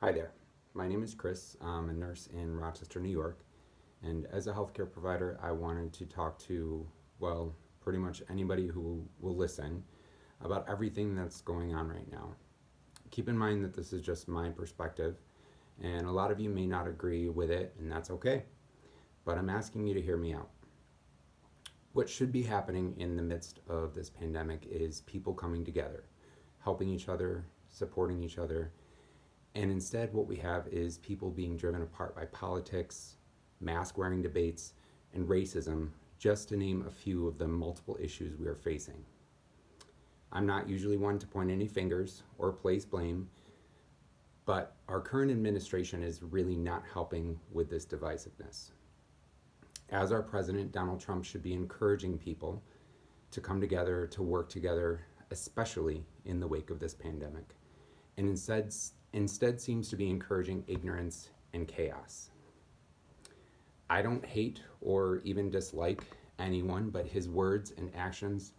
Hi there. My name is Chris. I'm a nurse in Rochester, New York. And as a healthcare provider, I wanted to talk to, well, pretty much anybody who will listen about everything that's going on right now. Keep in mind that this is just my perspective, and a lot of you may not agree with it, and that's okay. But I'm asking you to hear me out. What should be happening in the midst of this pandemic is people coming together, helping each other, supporting each other, and instead, what we have is people being driven apart by politics, mask wearing debates, and racism, just to name a few of the multiple issues we are facing. I'm not usually one to point any fingers or place blame, but our current administration is really not helping with this divisiveness. As our president, Donald Trump should be encouraging people to come together, to work together, especially in the wake of this pandemic, and instead seems to be encouraging ignorance and chaos. I don't hate or even dislike anyone, but his words and actions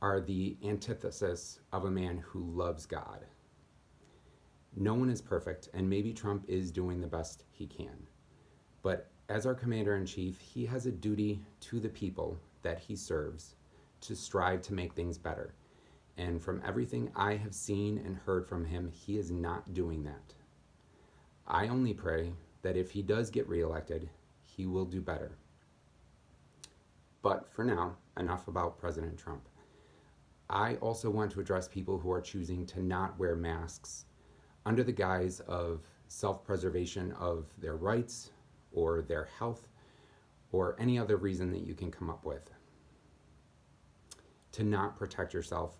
are the antithesis of a man who loves God. No one is perfect, and maybe Trump is doing the best he can. But as our commander in chief, he has a duty to the people that he serves to strive to make things better. And from everything I have seen and heard from him, he is not doing that. I only pray that if he does get reelected, he will do better. But for now, enough about President Trump. I also want to address people who are choosing to not wear masks under the guise of self-preservation of their rights or their health or any other reason that you can come up with to not protect yourself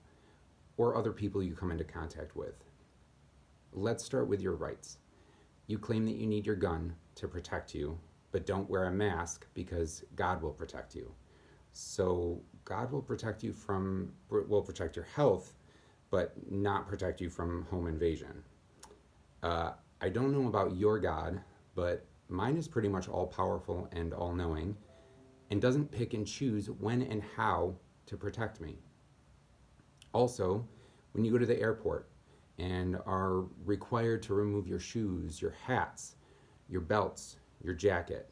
or other people you come into contact with. Let's start with your rights. You claim that you need your gun to protect you, but don't wear a mask because God will protect you. So God will protect your health, but not protect you from home invasion. I don't know about your God, but mine is pretty much all powerful and all knowing and doesn't pick and choose when and how to protect me. Also, when you go to the airport and are required to remove your shoes, your hats, your belts, your jacket,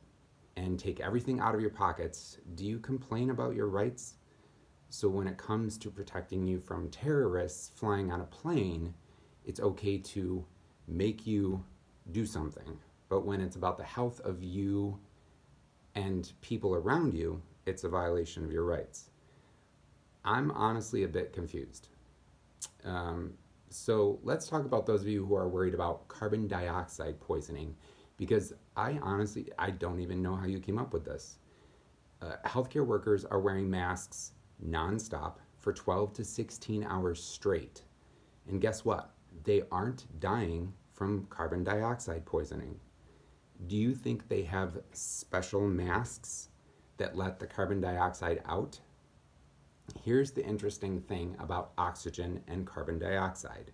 and take everything out of your pockets, do you complain about your rights? So when it comes to protecting you from terrorists flying on a plane, it's okay to make you do something. But when it's about the health of you and people around you, it's a violation of your rights. I'm honestly a bit confused. So let's talk about those of you who are worried about carbon dioxide poisoning, because I don't even know how you came up with this. Healthcare workers are wearing masks nonstop for 12 to 16 hours straight. And guess what? They aren't dying from carbon dioxide poisoning. Do you think they have special masks that let the carbon dioxide out? Here's the interesting thing about oxygen and carbon dioxide.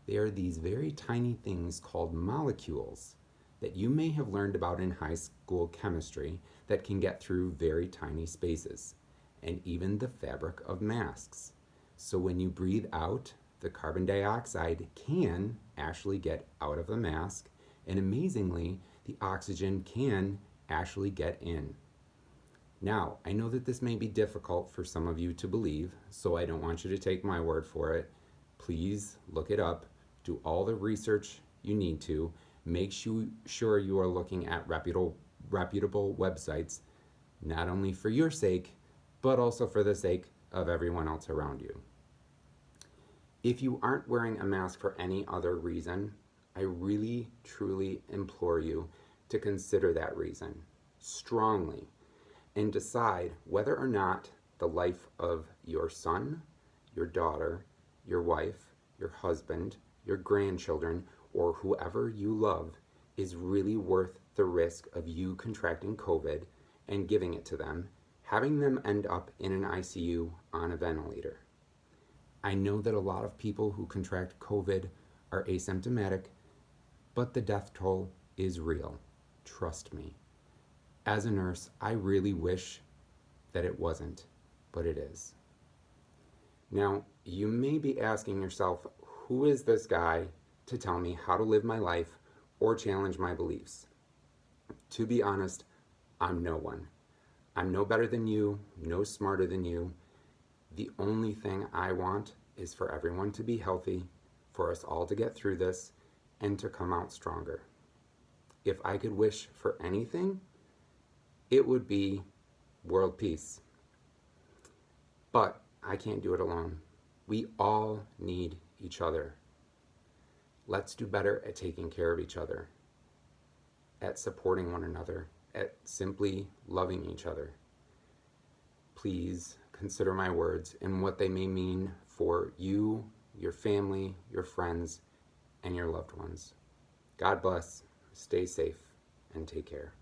They are these very tiny things called molecules that you may have learned about in high school chemistry that can get through very tiny spaces, and even the fabric of masks. So when you breathe out, the carbon dioxide can actually get out of the mask, and amazingly, the oxygen can actually get in. Now, I know that this may be difficult for some of you to believe, so I don't want you to take my word for it. Please look it up, do all the research you need to, make sure you are looking at reputable websites, not only for your sake, but also for the sake of everyone else around you. If you aren't wearing a mask for any other reason, I really, truly implore you to consider that reason strongly and decide whether or not the life of your son, your daughter, your wife, your husband, your grandchildren, or whoever you love is really worth the risk of you contracting COVID and giving it to them, having them end up in an ICU on a ventilator. I know that a lot of people who contract COVID are asymptomatic, but the death toll is real. Trust me. As a nurse, I really wish that it wasn't, but it is. Now, you may be asking yourself, who is this guy to tell me how to live my life or challenge my beliefs. To be honest, I'm no one. I'm no better than you, no smarter than you. The only thing I want is for everyone to be healthy, for us all to get through this, and to come out stronger. If I could wish for anything, it would be world peace. But I can't do it alone. We all need each other. Let's do better at taking care of each other, at supporting one another, at simply loving each other. Please consider my words and what they may mean for you, your family, your friends, and your loved ones. God bless, stay safe, and take care.